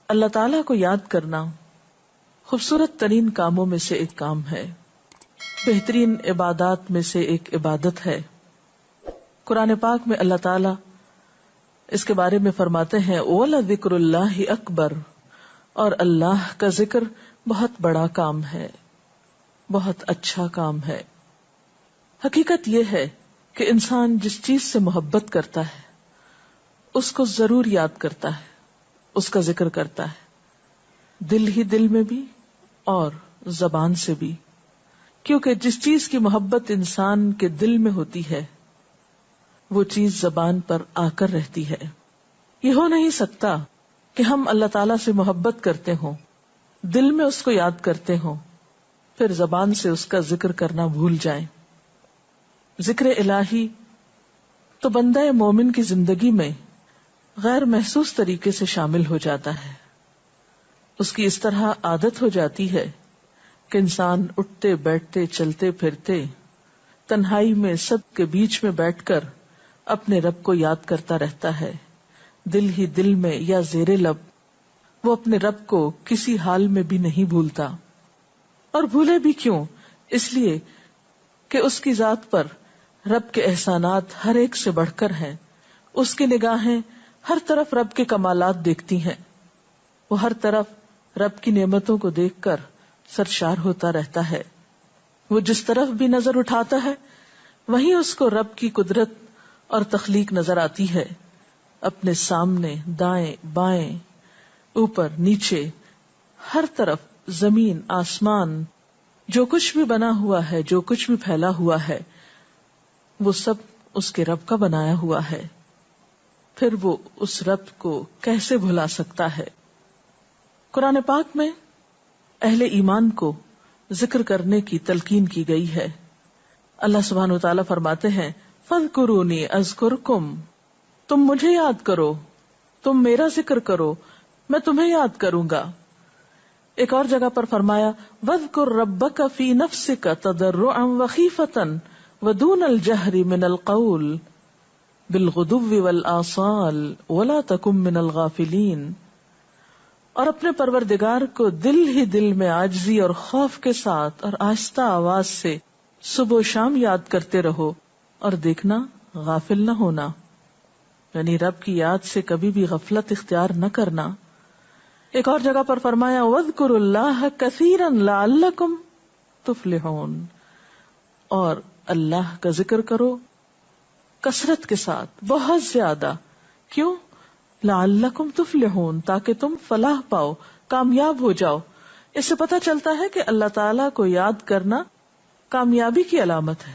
اللہ تعالیٰ کو یاد کرنا خوبصورت ترین کاموں میں سے ایک کام ہے، بہترین عبادات میں سے ایک عبادت ہے۔ قرآن پاک میں اللہ تعالیٰ اس کے بارے میں فرماتے ہیں وَلَذِكْرُ اللَّهِ أَكْبَرُ، اور اللہ کا ذکر بہت بڑا کام ہے، بہت اچھا کام ہے۔ حقیقت یہ ہے کہ انسان جس چیز سے محبت کرتا ہے اس کو ضرور یاد کرتا ہے، اس کا ذکر کرتا ہے، دل ہی دل میں بھی اور زبان سے بھی، کیونکہ جس چیز کی محبت انسان کے دل میں ہوتی ہے وہ چیز زبان پر آ کر رہتی ہے۔ یہ ہو نہیں سکتا کہ ہم اللہ تعالیٰ سے محبت کرتے ہوں، دل میں اس کو یاد کرتے ہوں، پھر زبان سے اس کا ذکر کرنا بھول جائیں۔ ذکر الہی تو بندہ مومن کی زندگی میں غیر محسوس طریقے سے شامل ہو جاتا ہے، اس کی اس طرح عادت ہو جاتی ہے کہ انسان اٹھتے بیٹھتے چلتے پھرتے تنہائی میں سب کے بیچ میں بیٹھ کر اپنے رب کو یاد کرتا رہتا ہے، دل ہی دل میں یا زیر لب وہ اپنے رب کو کسی حال میں بھی نہیں بھولتا۔ اور بھولے بھی کیوں؟ اس لیے کہ اس کی ذات پر رب کے احسانات ہر ایک سے بڑھ کر ہیں، اس کی نگاہیں ہر طرف رب کے کمالات دیکھتی ہیں، وہ ہر طرف رب کی نعمتوں کو دیکھ کر سرشار ہوتا رہتا ہے۔ وہ جس طرف بھی نظر اٹھاتا ہے وہیں اس کو رب کی قدرت اور تخلیق نظر آتی ہے، اپنے سامنے، دائیں بائیں، اوپر نیچے، ہر طرف زمین آسمان، جو کچھ بھی بنا ہوا ہے، جو کچھ بھی پھیلا ہوا ہے، وہ سب اس کے رب کا بنایا ہوا ہے۔ پھر وہ اس رب کو کیسے بھلا سکتا ہے؟ قرآن پاک میں اہل ایمان کو ذکر کرنے کی تلقین کی گئی ہے۔ اللہ سبحانہ و تعالیٰ فرماتے ہیں فَاذْكُرُونِي أَذْكُرْكُمْ، تم مجھے یاد کرو، تم میرا ذکر کرو، میں تمہیں یاد کروں گا۔ ایک اور جگہ پر فرمایا وَاذْكُرْ رَبَّكَ فِي نَفْسِكَ تَضَرُّعًا وَخِيفَةً وَدُونَ الْجَهْرِ مِنَ الْقَوْلِ بِالْغُدُوِّ وَالْآصَالِ وَلَا تَكُن مِّنَ الْغَافِلِينَ، اور اپنے پروردگار کو دل ہی دل میں عاجزی اور خوف کے ساتھ اور آہستہ آواز سے صبح و شام یاد کرتے رہو، اور دیکھنا غافل نہ ہونا، یعنی رب کی یاد سے کبھی بھی غفلت اختیار نہ کرنا۔ ایک اور جگہ پر فرمایا وَاذْكُرُوا اللَّهَ كَثِيرًا لَعَلَّكُمْ تُفْلِحُونَ، اور اللہ کا ذکر کرو کثرت کے ساتھ، بہت زیادہ۔ کیوں؟ لَعَلَّكُمْ تُفْلِحُونَ، تاکہ تم فلاح پاؤ، کامیاب ہو جاؤ۔ اس سے پتہ چلتا ہے کہ اللہ تعالیٰ کو یاد کرنا کامیابی کی علامت ہے،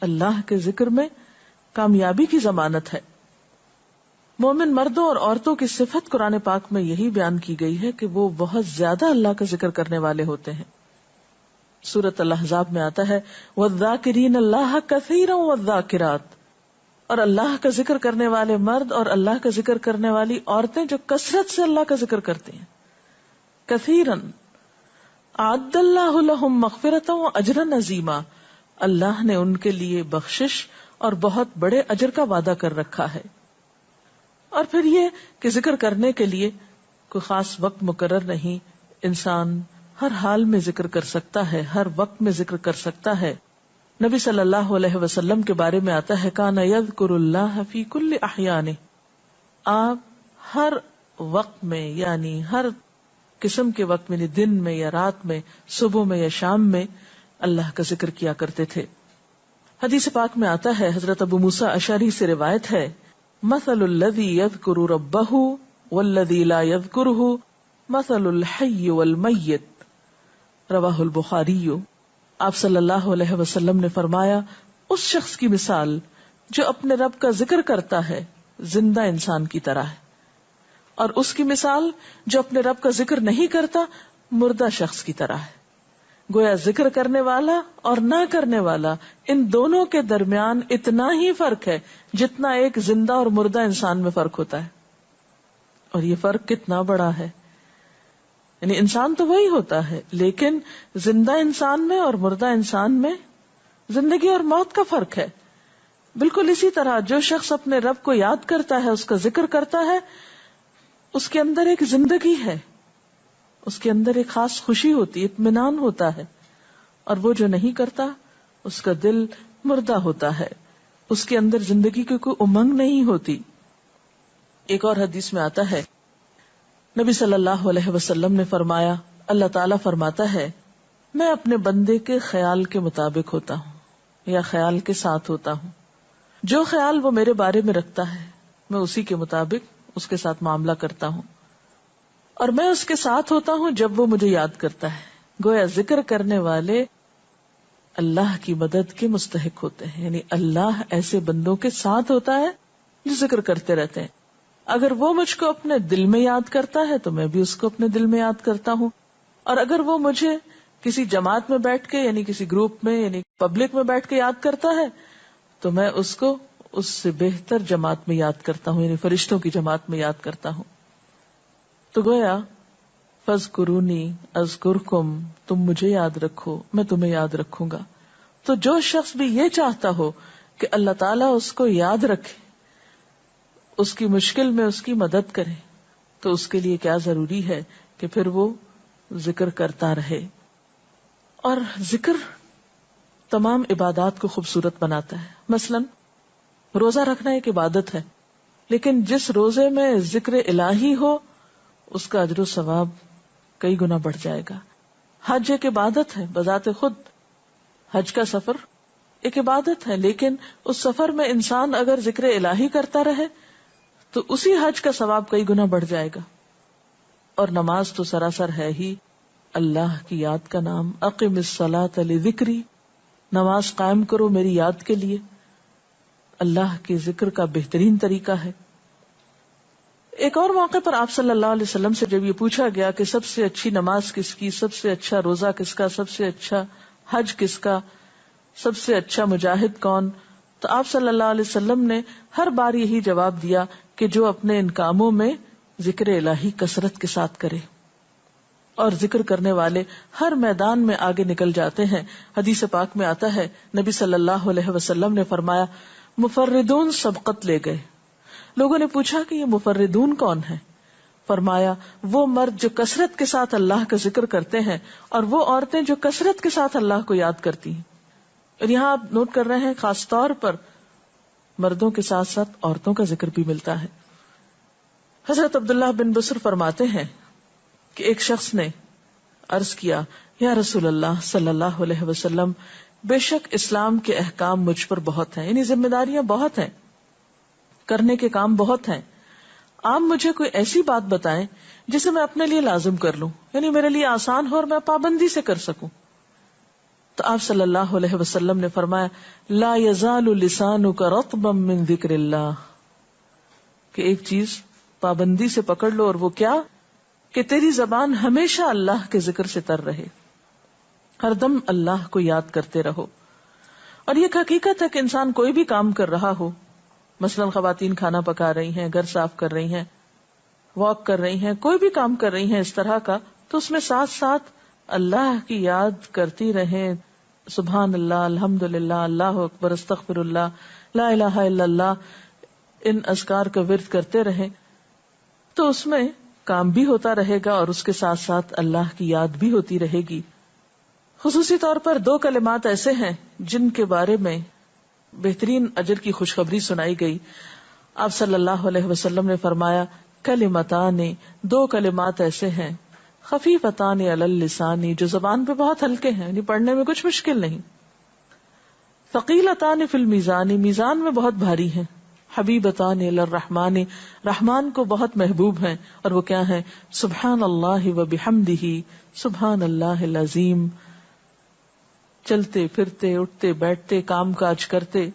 اللہ کے ذکر میں کامیابی کی ضمانت ہے۔ مومن مردوں اور عورتوں کی صفت قرآن پاک میں یہی بیان کی گئی ہے کہ وہ بہت زیادہ اللہ کا ذکر کرنے والے ہوتے ہیں۔ سورۃ الاحزاب میں آتا ہے وَالذَّاكِرِينَ اللَّهَ كَثِيرًا وَالذَّاكِرَاتِ، اور اللہ کا ذکر کرنے والے مرد اور اللہ کا ذکر کرنے والی عورتیں جو کثرت سے اللہ کا ذکر کرتی ہیں۔ کثیرن اعد اللہ لہم مغفرۃ واجرا عظیما، اللہ نے ان کے لیے بخشش اور بہت بڑے اجر کا وعدہ کر رکھا ہے۔ اور پھر یہ کہ ذکر کرنے کے لیے کوئی خاص وقت مقرر نہیں، انسان ہر حال میں ذکر کر سکتا ہے، ہر وقت میں ذکر کر سکتا ہے۔ نبی صلی اللہ علیہ وسلم کے بارے میں آتا ہے کان یذکر اللہ فی کل احیانہ، آپ ہر وقت میں، یعنی ہر قسم کے وقت میں، دن میں یا رات میں، صبح میں یا شام میں اللہ کا ذکر کیا کرتے تھے۔ حدیث پاک میں آتا ہے، حضرت ابو موسیٰ اشعری سے روایت ہے مثل الذی یذکر ربہ والذی لا یذکرہ مثل الحی والمیت، رواہ البخاری۔ آپ صلی اللہ علیہ وسلم نے فرمایا اس شخص کی مثال جو اپنے رب کا ذکر کرتا ہے زندہ انسان کی طرح ہے، اور اس کی مثال جو اپنے رب کا ذکر نہیں کرتا مردہ شخص کی طرح ہے۔ گویا ذکر کرنے والا اور نہ کرنے والا، ان دونوں کے درمیان اتنا ہی فرق ہے جتنا ایک زندہ اور مردہ انسان میں فرق ہوتا ہے۔ اور یہ فرق کتنا بڑا ہے، یعنی انسان تو وہی ہوتا ہے، لیکن زندہ انسان میں اور مردہ انسان میں زندگی اور موت کا فرق ہے۔ بالکل اسی طرح جو شخص اپنے رب کو یاد کرتا ہے، اس کا ذکر کرتا ہے، اس کے اندر ایک زندگی ہے، اس کے اندر ایک خاص خوشی ہوتی ہے، اطمینان ہوتا ہے. اور وہ جو نہیں کرتا اس کا دل مردہ ہوتا ہے، اس کے اندر زندگی کی کوئی امنگ نہیں ہوتی. ایک اور حدیث میں آتا ہے، نبی صلی اللہ علیہ وسلم نے فرمایا، اللہ تعالیٰ فرماتا ہے میں اپنے بندے کے خیال کے مطابق ہوتا ہوں یا خیال کے ساتھ ہوتا ہوں. جو خیال وہ میرے بارے میں رکھتا ہے میں اسی کے مطابق اس کے ساتھ معاملہ کرتا ہوں، اور میں اس کے ساتھ ہوتا ہوں جب وہ مجھے یاد کرتا ہے. گویا ذکر کرنے والے اللہ کی مدد کے مستحق ہوتے ہیں، یعنی اللہ ایسے بندوں کے ساتھ ہوتا ہے جو ذکر کرتے رہتے ہیں. اگر وہ مجھ کو اپنے دل میں یاد کرتا ہے تو میں بھی اس کو اپنے دل میں یاد کرتا ہوں، اور اگر وہ مجھے کسی جماعت میں بیٹھ کے یعنی کسی گروپ میں یعنی پبلک میں بیٹھ کے یاد کرتا ہے تو میں اس کو اس سے بہتر جماعت میں یاد کرتا ہوں، یعنی فرشتوں کی جماعت میں یاد کرتا ہوں. تو گویا فاذکرونی اذکرکم، تم مجھے یاد رکھو میں تمہیں یاد رکھوں گا. تو جو شخص بھی یہ چاہتا ہو کہ اللہ تعالیٰ اس کو یاد رکھے، اس کی مشکل میں اس کی مدد کرے، تو اس کے لیے کیا ضروری ہے کہ پھر وہ ذکر کرتا رہے. اور ذکر تمام عبادات کو خوبصورت بناتا ہے. مثلا روزہ رکھنا ایک عبادت ہے، لیکن جس روزے میں ذکر الہی ہو اس کا اجر و ثواب کئی گنا بڑھ جائے گا. حج ایک عبادت ہے بذات خود، حج کا سفر ایک عبادت ہے، لیکن اس سفر میں انسان اگر ذکر الہی کرتا رہے تو اسی حج کا ثواب کئی گنا بڑھ جائے گا. اور نماز تو سراسر ہے ہی اللہ کی یاد کا نام. اقم الصلاۃ لذکری، نماز قائم کرو میری یاد کے لیے. اللہ کے ذکر کا بہترین طریقہ ہے. ایک اور موقع پر آپ صلی اللہ علیہ وسلم سے جب یہ پوچھا گیا کہ سب سے اچھی نماز کس کی، سب سے اچھا روزہ کس کا، سب سے اچھا حج کس کا، سب سے اچھا مجاہد کون، تو آپ صلی اللہ علیہ وسلم نے ہر بار یہی جواب دیا کہ جو اپنے ان کاموں میں ذکر الہی کثرت کے ساتھ کرے. اور ذکر کرنے والے ہر میدان میں آگے نکل جاتے ہیں. حدیث پاک میں آتا ہے نبی صلی اللہ علیہ وسلم نے فرمایا مفردون سبقت لے گئے. لوگوں نے پوچھا کہ یہ مفردون کون ہے؟ فرمایا وہ مرد جو کثرت کے ساتھ اللہ کا ذکر کرتے ہیں اور وہ عورتیں جو کثرت کے ساتھ اللہ کو یاد کرتی ہیں. اور یہاں آپ نوٹ کر رہے ہیں خاص طور پر مردوں کے ساتھ ساتھ عورتوں کا ذکر بھی ملتا ہے. حضرت عبداللہ بن بصر فرماتے ہیں کہ ایک شخص نے عرض کیا یا رسول اللہ صلی اللہ علیہ وسلم، بے شک اسلام کے احکام مجھ پر بہت ہیں، یعنی ذمہ داریاں بہت ہیں، کرنے کے کام بہت ہیں. آپ مجھے کوئی ایسی بات بتائیں جسے میں اپنے لیے لازم کر لوں، یعنی میرے لیے آسان ہو اور میں پابندی سے کر سکوں. تو آپ صلی اللہ علیہ وسلم نے فرمایا لا یزال لسانک رطبا من ذکر اللہ، کہ ایک چیز پابندی سے پکڑ لو، اور وہ کیا کہ تیری زبان ہمیشہ اللہ کے ذکر سے تر رہے، ہر دم اللہ کو یاد کرتے رہو. اور یہ حقیقت ہے کہ انسان کوئی بھی کام کر رہا ہو، مثلا خواتین کھانا پکا رہی ہیں، گھر صاف کر رہی ہیں، واک کر رہی ہیں، کوئی بھی کام کر رہی ہیں اس طرح کا، تو اس میں ساتھ ساتھ اللہ کی یاد کرتی رہیں. سبحان اللہ، الحمدللہ، اللہ اکبر، استغفر اللہ، لا الہ الا اللہ، ان اذکار کا ورد کرتے رہیں، تو اس میں کام بھی ہوتا رہے گا اور اس کے ساتھ ساتھ اللہ کی یاد بھی ہوتی رہے گی. خصوصی طور پر 2 کلمات ایسے ہیں جن کے بارے میں بہترین اجر کی خوشخبری سنائی گئی. آپ صلی اللہ علیہ وسلم نے فرمایا کلمتان، 2 کلمات ایسے ہیں خفیفتان علی اللسان، جو زبان پہ بہت ہلکے ہیں، یعنی پڑھنے میں کچھ مشکل نہیں. ثقیلتان فی المیزان، میزان میں بہت بھاری ہیں. حبیبتان الی الرحمن، رحمان کو بہت محبوب ہیں، اور وہ کیا ہیں؟ سبحان اللہ و بحمدہ، سبحان اللہ العظیم. چلتے پھرتے، اٹھتے بیٹھتے، کام کاج کرتے،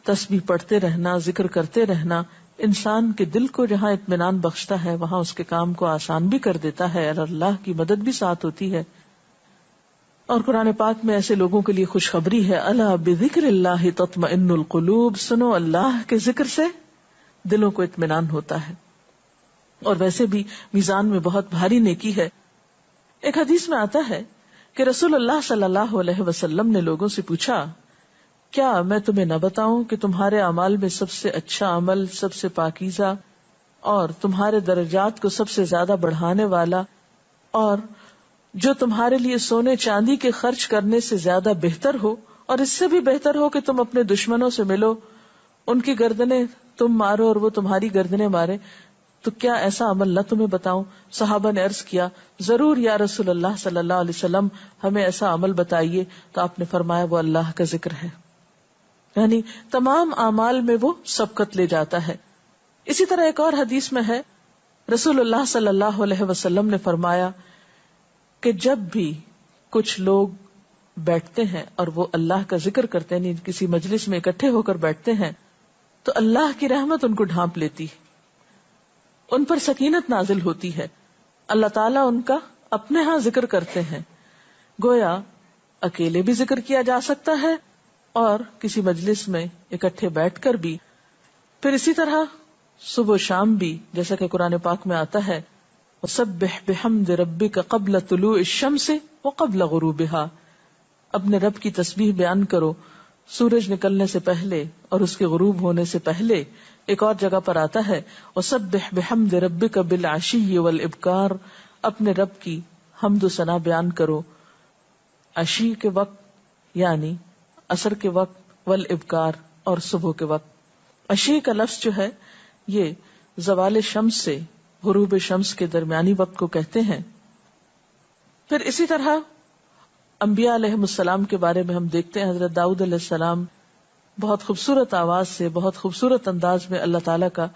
تسبیح پڑھتے رہنا، ذکر کرتے رہنا انسان کے دل کو جہاں اطمینان بخشتا ہے وہاں اس کے کام کو آسان بھی کر دیتا ہے، اور اللہ کی مدد بھی ساتھ ہوتی ہے. اور قرآن پاک میں ایسے لوگوں کے لیے خوشخبری ہے، الا بذکر اللہ تطمئن القلوب، سنو اللہ کے ذکر سے دلوں کو اطمینان ہوتا ہے. اور ویسے بھی میزان میں بہت بھاری نیکی ہے. ایک حدیث میں آتا ہے کہ رسول اللہ صلی اللہ علیہ وسلم نے لوگوں سے پوچھا کیا میں تمہیں نہ بتاؤں کہ تمہارے اعمال میں سب سے اچھا عمل، سب سے پاکیزہ، اور تمہارے درجات کو سب سے زیادہ بڑھانے والا، اور جو تمہارے لیے سونے چاندی کے خرچ کرنے سے زیادہ بہتر ہو، اور اس سے بھی بہتر ہو کہ تم اپنے دشمنوں سے ملو، ان کی گردنیں تم مارو اور وہ تمہاری گردنیں مارے، تو کیا ایسا عمل نہ تمہیں بتاؤں؟ صحابہ نے عرض کیا، ضرور یا رسول اللہ صلی اللہ علیہ وسلم، ہمیں ایسا عمل بتائیے. تو آپ نے فرمایا وہ اللہ کا ذکر ہے، یعنی تمام اعمال میں وہ سبقت لے جاتا ہے. اسی طرح ایک اور حدیث میں ہے، رسول اللہ صلی اللہ علیہ وسلم نے فرمایا کہ جب بھی کچھ لوگ بیٹھتے ہیں اور وہ اللہ کا ذکر کرتے ہیں، کسی مجلس میں اکٹھے ہو کر بیٹھتے ہیں، تو اللہ کی رحمت ان کو ڈھانپ لیتی ہے، ان پر سکینت نازل ہوتی ہے. اللہ تعالیٰ ان کا اپنے ہاں ذکر کرتے ہیں. گویا اکیلے بھی ذکر کیا جا سکتا ہے اور کسی مجلس میں اکٹھے بیٹھ کر بھی. پھر اسی طرح صبح و شام بھی، جیسا کہ قرآن پاک میں آتا ہے، وَسَبِّحْ بِحَمْدِ رَبِّكَ قَبْلَ طُلُوعِ الشَّمْسِ وَقَبْلَ غُرُوبِهَا، اپنے رب کی تسبیح بیان کرو سورج نکلنے سے پہلے اور اس کے غروب ہونے سے پہلے. ایک اور جگہ پر آتا ہے وَسَبِّحْ بِحَمْدِ رَبِّكَ بِالْعَشِيِّ وَالْإِبْكَارِ، اپنے رب کی حمد و ثنا بیان کرو عشی کے وقت یعنی عصر کے وقت، والابکار اور صبح کے وقت. عشی کا لفظ جو ہے یہ زوال شمس سے غروب شمس کے درمیانی وقت کو کہتے ہیں. پھر اسی طرح انبیاء علیہ السلام کے بارے میں ہم دیکھتے ہیں، حضرت داؤد علیہ السلام بہت خوبصورت آواز سے، بہت خوبصورت انداز میں اللہ تعالیٰ کا